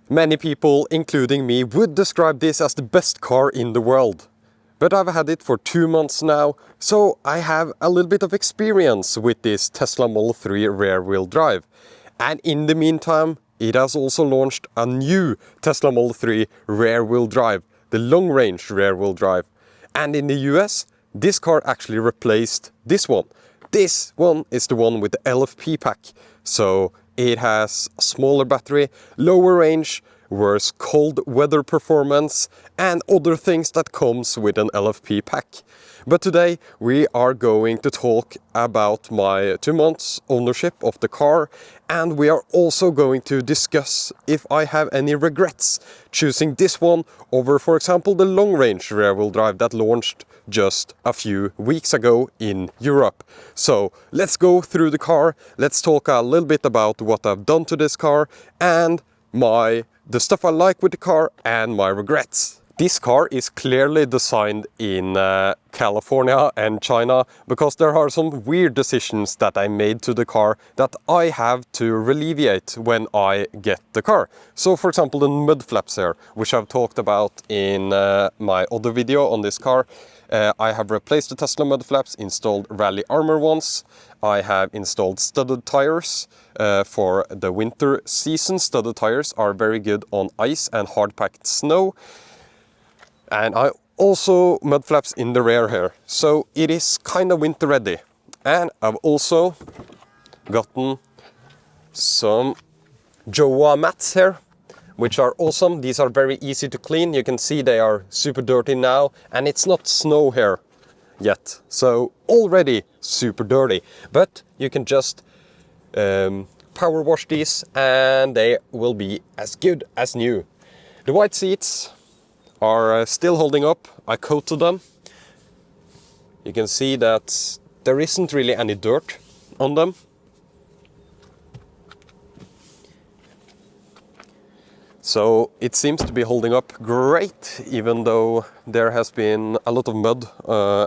Many people, including me, would describe this as the best car in the world. But I've had it for 2 months now, so I have a little bit of experience with this Tesla Model 3 rear-wheel drive. And in the meantime, it has also launched a new Tesla Model 3 rear-wheel drive, the long-range rear-wheel drive. And in the US, this car actually replaced this one. This one is the one with the LFP pack. So it has a smaller battery, lower range, worse cold weather performance, and other things that comes with an LFP pack. But today we are going to talk about my 2 months ownership of the car, and we are also going to discuss if I have any regrets choosing this one over, for example, the long-range rear-wheel drive that launched just a few weeks ago in Europe. So let's go through the car, let's talk a little bit about what I've done to this car, and the stuff I like with the car, and my regrets. This car is clearly designed in California and China, because there are some weird decisions that I made to the car that I have to alleviate when I get the car. So for example, the mud flaps here, which I've talked about in my other video on this car. I have replaced the Tesla mud flaps, installed rally armor ones. I have installed studded tires for the winter season. Studded tires are very good on ice and hard-packed snow. And I also mud flaps in the rear here, so it is kind of winter ready. And I've also gotten some Joa mats here, which are awesome. These are very easy to clean. You can see they are super dirty now, and it's not snow here yet, so already super dirty. But you can just power wash these and they will be as good as new. The white seats are still holding up. I coated them. You can see that there isn't really any dirt on them. So it seems to be holding up great, even though there has been a lot of mud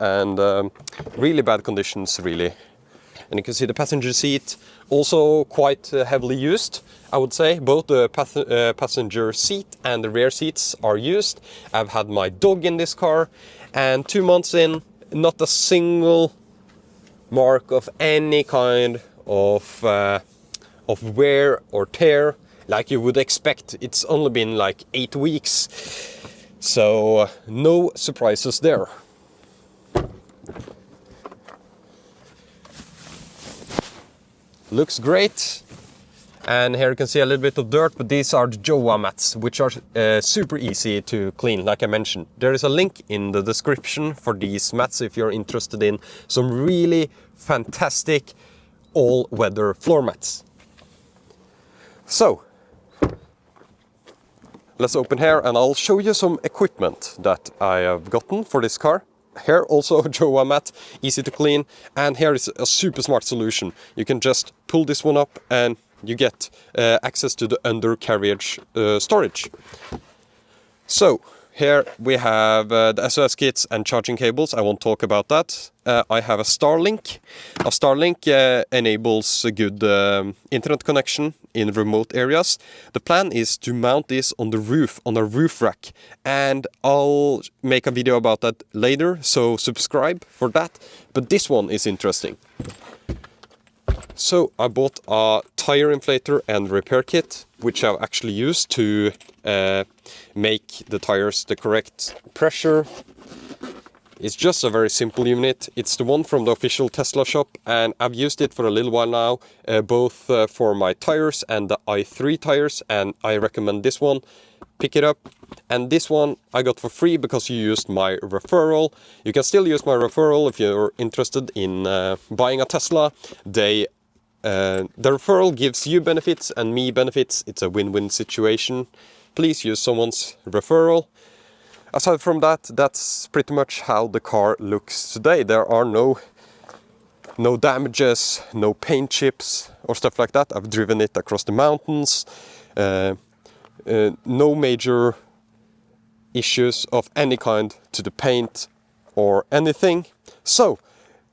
and really bad conditions, really. And you can see the passenger seat also quite heavily used, I would say. Both the passenger seat and the rear seats are used. I've had my dog in this car, and 2 months in, not a single mark of any kind of wear or tear like you would expect. It's only been like 8 weeks, so no surprises there. Looks great. And here you can see a little bit of dirt, but these are the Joa mats, which are super easy to clean, like I mentioned. There is a link in the description for these mats if you're interested in some really fantastic all-weather floor mats. So let's open here and I'll show you some equipment that I have gotten for this car. Here also Joa mat, easy to clean, and here is a super smart solution. You can just pull this one up and you get access to the undercarriage storage. So here we have the SOS kits and charging cables. I won't talk about that. I have a Starlink. A Starlink enables a good internet connection in remote areas. The plan is to mount this on the roof, on a roof rack, and I'll make a video about that later, so subscribe for that. But this one is interesting. So I bought a tire inflator and repair kit, which I've actually used to make the tires the correct pressure. It's just a very simple unit. It's the one from the official Tesla shop, and I've used it for a little while now, both for my tires and the i3 tires, and I recommend this one. Pick it up. And this one I got for free because you used my referral. You can still use my referral if you're interested in buying a Tesla. The referral gives you benefits and me benefits. It's a win-win situation. Please use someone's referral. Aside from that, that's pretty much how the car looks today. There are no damages, no paint chips or stuff like that. I've driven it across the mountains. No major issues of any kind to the paint or anything. So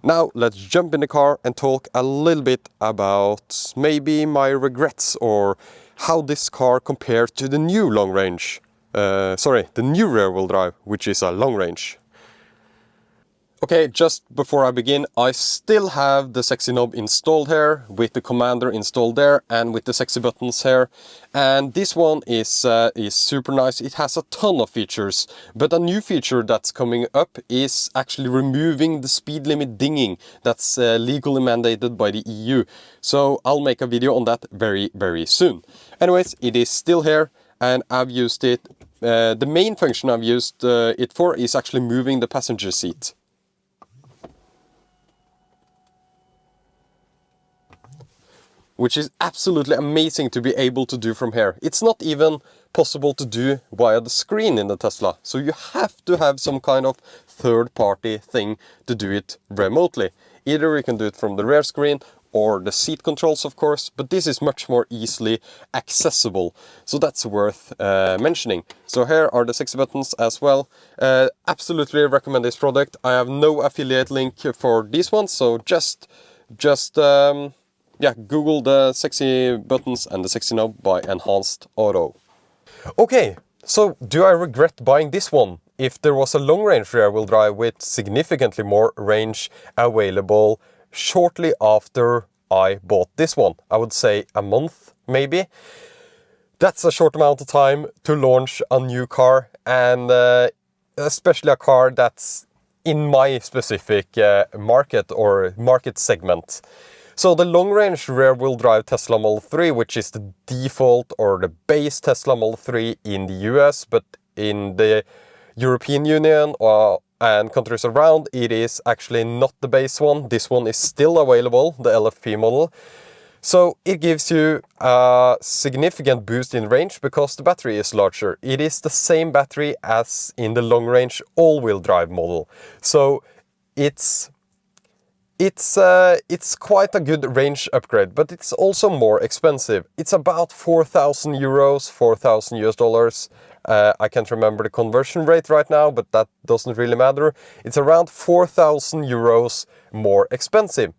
now let's jump in the car and talk a little bit about maybe my regrets or how this car compared to the new long range. The new rear wheel drive, which is a long range. Okay, just before I begin, I still have the sexy knob installed here, with the commander installed there, and with the sexy buttons here. And this one is super nice. It has a ton of features, but a new feature that's coming up is actually removing the speed limit dinging that's legally mandated by the EU. So I'll make a video on that very soon. Anyways, it is still here, and I've used it. The main function I've used it for is actually moving the passenger seat. Which is absolutely amazing to be able to do from here. It's not even possible to do via the screen in the Tesla. So you have to have some kind of third-party thing to do it remotely. Either you can do it from the rear screen or the seat controls, of course, but this is much more easily accessible. So that's worth mentioning. So here are the sexy buttons as well. Absolutely recommend this product. I have no affiliate link for these ones, so just yeah, Google the sexy buttons and the sexy knob by Enhanced Auto. Okay, so do I regret buying this one? If there was a long-range rear-wheel drive with significantly more range available shortly after I bought this one, I would say a month maybe. That's a short amount of time to launch a new car, and especially a car that's in my specific market or market segment. So the long-range rear-wheel drive Tesla Model 3, which is the default or the base Tesla Model 3 in the US, but in the European Union and countries around, it is actually not the base one. This one is still available, the LFP model. So it gives you a significant boost in range because the battery is larger. It is the same battery as in the long-range all-wheel drive model. So it's quite a good range upgrade, but it's also more expensive. It's about 4,000 euros, 4,000 US dollars. I can't remember the conversion rate right now, but that doesn't really matter. It's around 4,000 euros more expensive.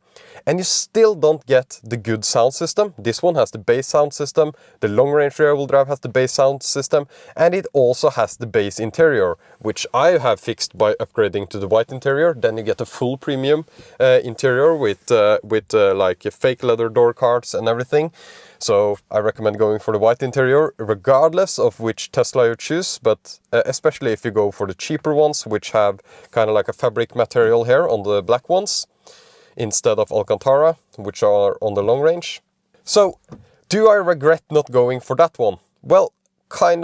And you still don't get the good sound system. This one has the base sound system, the long-range rear-wheel drive has the base sound system, and it also has the base interior, which I have fixed by upgrading to the white interior. Then you get a full premium interior with like fake leather door cards and everything. So I recommend going for the white interior, regardless of which Tesla you choose, but especially if you go for the cheaper ones, which have kind of like a fabric material here on the black ones, instead of Alcantara, which are on the long range. So, do I regret not going for that one? Well, I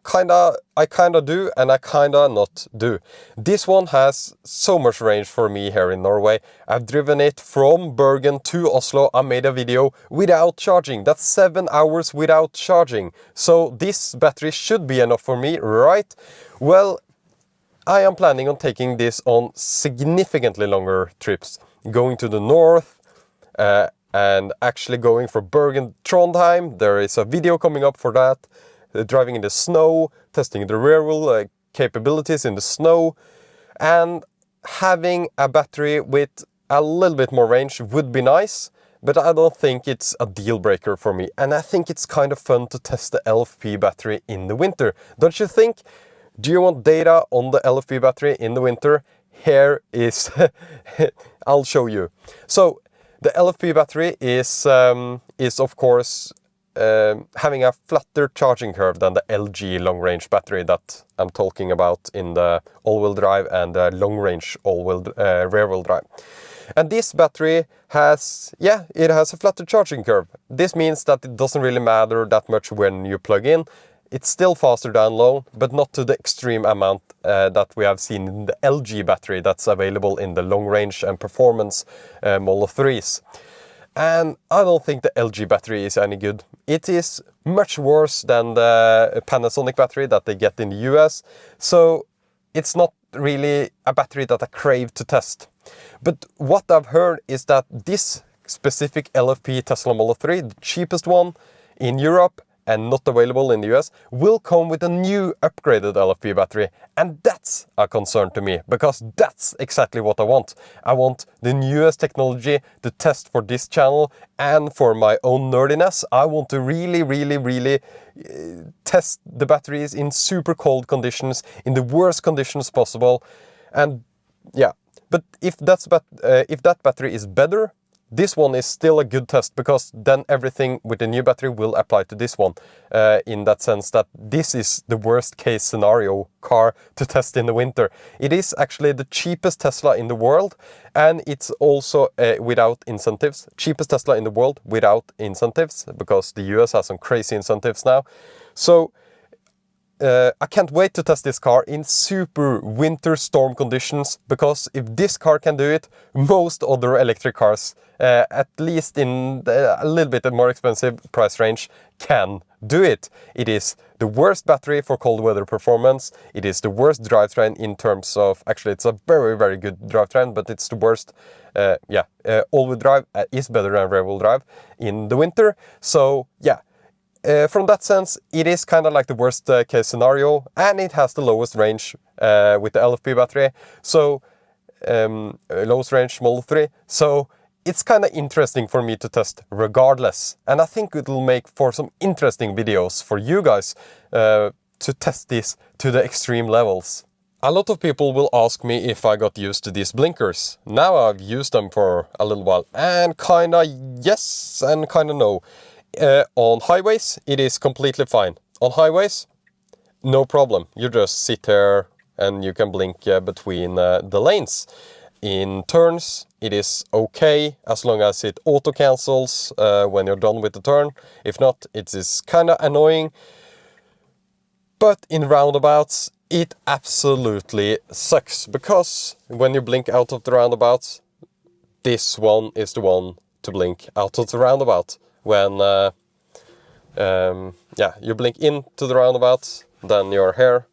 kinda do, and I kinda not do. This one has so much range for me here in Norway. I've driven it from Bergen to Oslo. I made a video without charging. That's 7 hours without charging. So this battery should be enough for me, right? Well, I am planning on taking this on significantly longer trips. Going to the north and actually going for Bergen Trondheim. There is a video coming up for that. Driving in the snow, testing the rear wheel capabilities in the snow, and having a battery with a little bit more range would be nice, but I don't think it's a deal breaker for me. And I think it's kind of fun to test the LFP battery in the winter. Don't you think? Do you want data on the LFP battery in the winter? Here is, I'll show you. So the LFP battery is of course having a flatter charging curve than the LG long-range battery that I'm talking about in the all-wheel drive and the long-range all-wheel rear-wheel drive. And this battery has, it has a flatter charging curve. This means that it doesn't really matter that much when you plug in. It's still faster down low, but not to the extreme amount that we have seen in the LG battery that's available in the long-range and performance Model 3s. And I don't think the LG battery is any good. It is much worse than the Panasonic battery that they get in the US. So it's not really a battery that I crave to test. But what I've heard is that this specific LFP Tesla Model 3, the cheapest one in Europe, and not available in the US, will come with a new upgraded LFP battery. And that's a concern to me, because that's exactly what I want. I want the newest technology to test for this channel and for my own nerdiness. I want to really test the batteries in super cold conditions, in the worst conditions possible. And yeah, but if that battery is better, this one is still a good test, because then everything with the new battery will apply to this one, in that sense that this is the worst case scenario car to test in the winter. It is actually the cheapest Tesla in the world, and it's also without incentives. Cheapest Tesla in the world without incentives, because the US has some crazy incentives now. So I can't wait to test this car in super winter storm conditions, because if this car can do it, most other electric cars, at least in a little bit more expensive price range, can do it. It is the worst battery for cold weather performance. It is the worst drivetrain in terms of, actually it's a very good drivetrain, but it's the worst, all-wheel drive is better than rear-wheel drive in the winter. So yeah. From that sense, it is kind of like the worst case scenario, and it has the lowest range with the LFP battery. So, lowest range Model 3. So, it's kind of interesting for me to test regardless. And I think it will make for some interesting videos for you guys to test this to the extreme levels. A lot of people will ask me if I got used to these blinkers. Now I've used them for a little while, and kind of yes and kind of no. On highways, it is completely fine. On highways, no problem. You just sit here and you can blink between the lanes. In turns, it is okay as long as it auto cancels when you're done with the turn. If not, it is kind of annoying. But in roundabouts, it absolutely sucks, because when you blink out of the roundabout, this one is the one to blink out of the roundabout. When you blink into the roundabout, then you're here,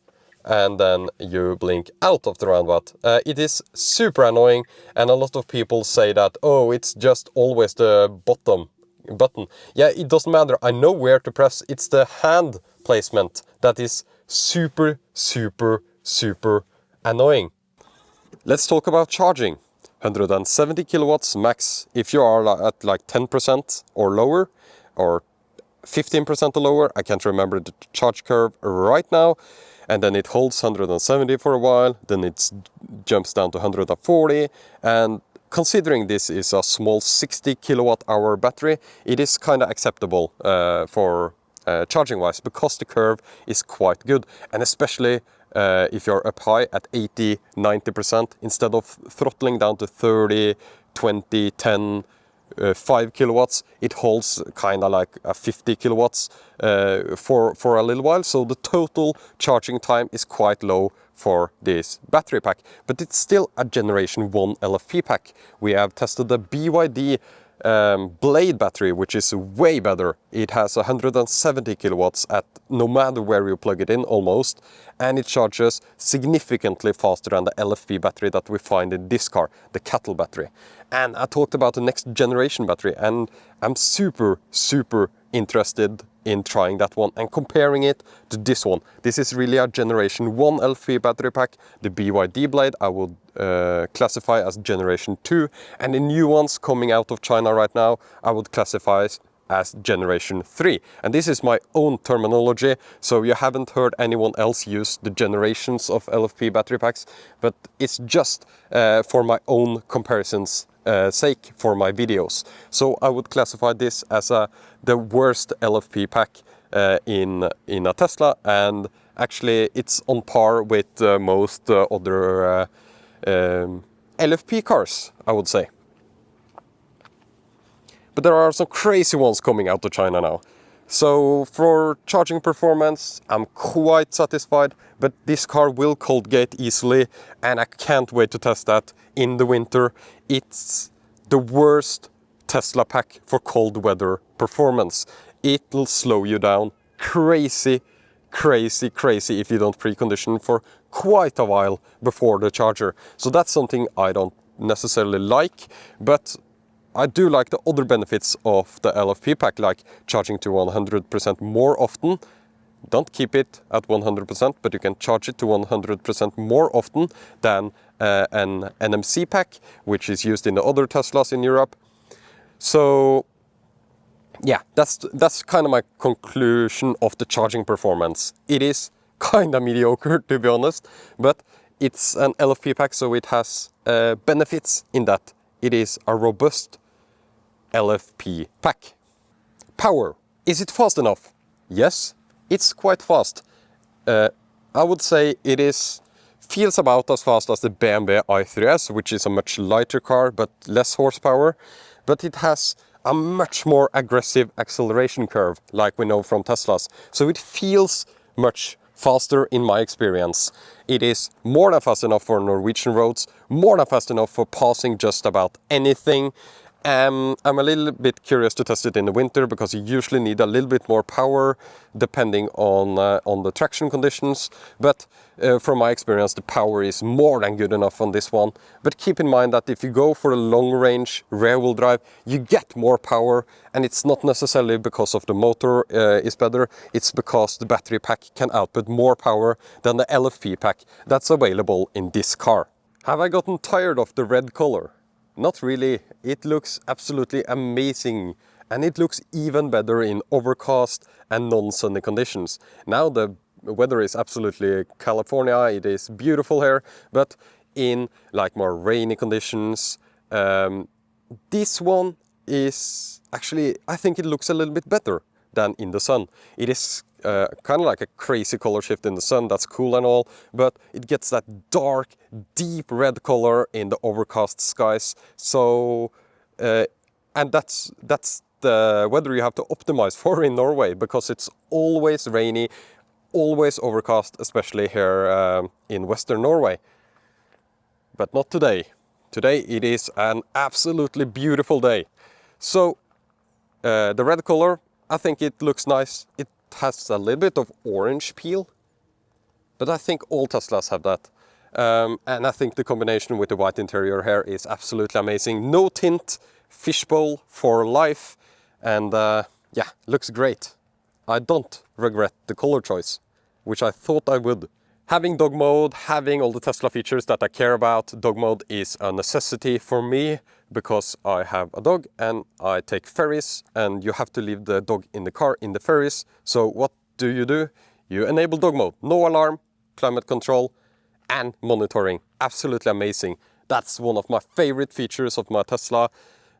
and then you blink out of the roundabout. It is super annoying, and a lot of people say that, oh, it's just always the bottom button. Yeah, it doesn't matter. I know where to press. It's the hand placement that is super annoying. Let's talk about charging. 170 kilowatts max if you are at like 10% or lower, or 15% or lower. I can't remember the charge curve right now. And then it holds 170 for a while, then it jumps down to 140. And considering this is a small 60 kilowatt hour battery, it is kind of acceptable for charging wise, because the curve is quite good. And especially if you're up high at 80-90%, instead of throttling down to 30, 20, 10, 5 kilowatts, it holds kind of like a 50 kilowatts for a little while. So the total charging time is quite low for this battery pack, but it's still a generation 1 LFP pack. We have tested the BYD Blade battery, which is way better. It has 170 kilowatts at no matter where you plug it in almost, and it charges significantly faster than the LFP battery that we find in this car, the Cattle battery. And I talked about the next generation battery, and I'm super interested in trying that one and comparing it to this one. This is really a generation 1 LFP battery pack. The BYD Blade I would classify as generation 2, and the new ones coming out of China right now I would classify as generation 3. And this is my own terminology, so you haven't heard anyone else use the generations of LFP battery packs, but it's just for my own comparisons sake for my videos. So I would classify this as the worst LFP pack in a Tesla, and actually it's on par with most other LFP cars, I would say. But there are some crazy ones coming out of China now. So for charging performance, I'm quite satisfied, but this car will cold gate easily, and I can't wait to test that in the winter. It's the worst Tesla pack for cold weather performance. It'll slow you down crazy if you don't precondition for quite a while before the charger. So that's something I don't necessarily like, but I do like the other benefits of the LFP pack, like charging to 100% more often. Don't keep it at 100%, but you can charge it to 100% more often than an NMC pack, which is used in the other Teslas in Europe. So yeah, that's kind of my conclusion of the charging performance. It is kind of mediocre, to be honest, but it's an LFP pack, so it has benefits in that it is a robust LFP pack. Power. Is it fast enough? Yes, it's quite fast. I would say it feels about as fast as the BMW i3S, which is a much lighter car but less horsepower, but it has a much more aggressive acceleration curve, like we know from Teslas. So it feels much faster in my experience. It is more than fast enough for Norwegian roads, more than fast enough for passing just about anything. I'm a little bit curious to test it in the winter, because you usually need a little bit more power depending on the traction conditions. But from my experience, the power is more than good enough on this one. But keep in mind that if you go for a long range rear-wheel drive, you get more power, and it's not necessarily because of the motor is better, it's because the battery pack can output more power than the LFP pack that's available in this car. Have I gotten tired of the red color? Not really. It looks absolutely amazing, and it looks even better in overcast and non-sunny conditions. Now the weather is absolutely California, it is beautiful here, but in like more rainy conditions, this one is actually, I think it looks a little bit better than in the sun. It is kind of like a crazy color shift in the sun, that's cool and all, but it gets that dark, deep red color in the overcast skies. So, and that's the weather you have to optimize for in Norway, because it's always rainy, always overcast, especially here in Western Norway. But not today. Today it is an absolutely beautiful day. So, the red color, I think it looks nice. It has a little bit of orange peel, but I think all Teslas have that. And I think the combination with the white interior here is absolutely amazing. No tint, fishbowl for life, and yeah, looks great. I don't regret the color choice, which I thought I would. Having dog mode, having all the Tesla features that I care about, dog mode is a necessity for me, because I have a dog and I take ferries, and you have to leave the dog in the car in the ferries. So what do? You enable dog mode, no alarm, climate control and monitoring. Absolutely amazing. That's one of my favorite features of my Tesla,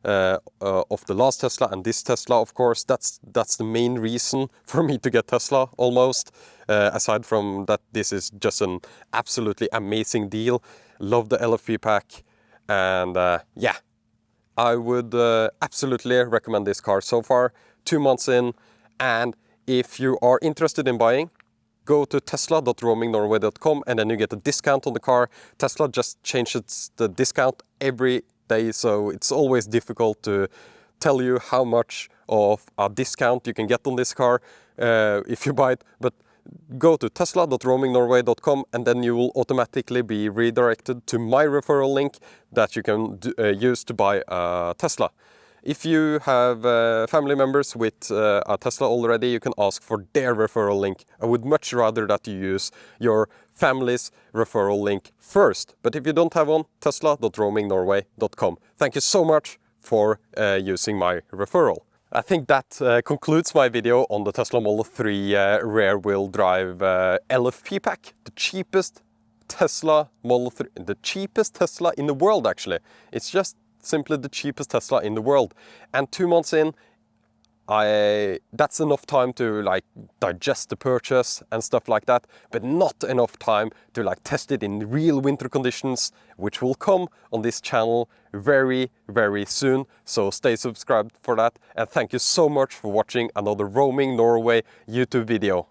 of the last Tesla and this Tesla, of course. That's the main reason for me to get Tesla, almost. Aside from that, this is just an absolutely amazing deal. Love the LFP pack, and yeah, I would absolutely recommend this car so far, 2 months in. And if you are interested in buying, go to tesla.roamingnorway.com, and then you get a discount on the car. Tesla just changes the discount every day, so it's always difficult to tell you how much of a discount you can get on this car if you buy it. But go to tesla.roamingnorway.com, and then you will automatically be redirected to my referral link that you can use to buy a Tesla. If you have family members with a Tesla already, you can ask for their referral link. I would much rather that you use your family's referral link first. But if you don't have one, tesla.roamingnorway.com. Thank you so much for using my referral. I think that concludes my video on the Tesla Model 3 rear-wheel drive LFP pack. The cheapest Tesla Model 3, the cheapest Tesla in the world, actually. It's just simply the cheapest Tesla in the world. And 2 months in, that's enough time to like digest the purchase and stuff like that, but not enough time to like test it in real winter conditions, which will come on this channel very, very soon. So stay subscribed for that, and thank you so much for watching another Roaming Norway YouTube video.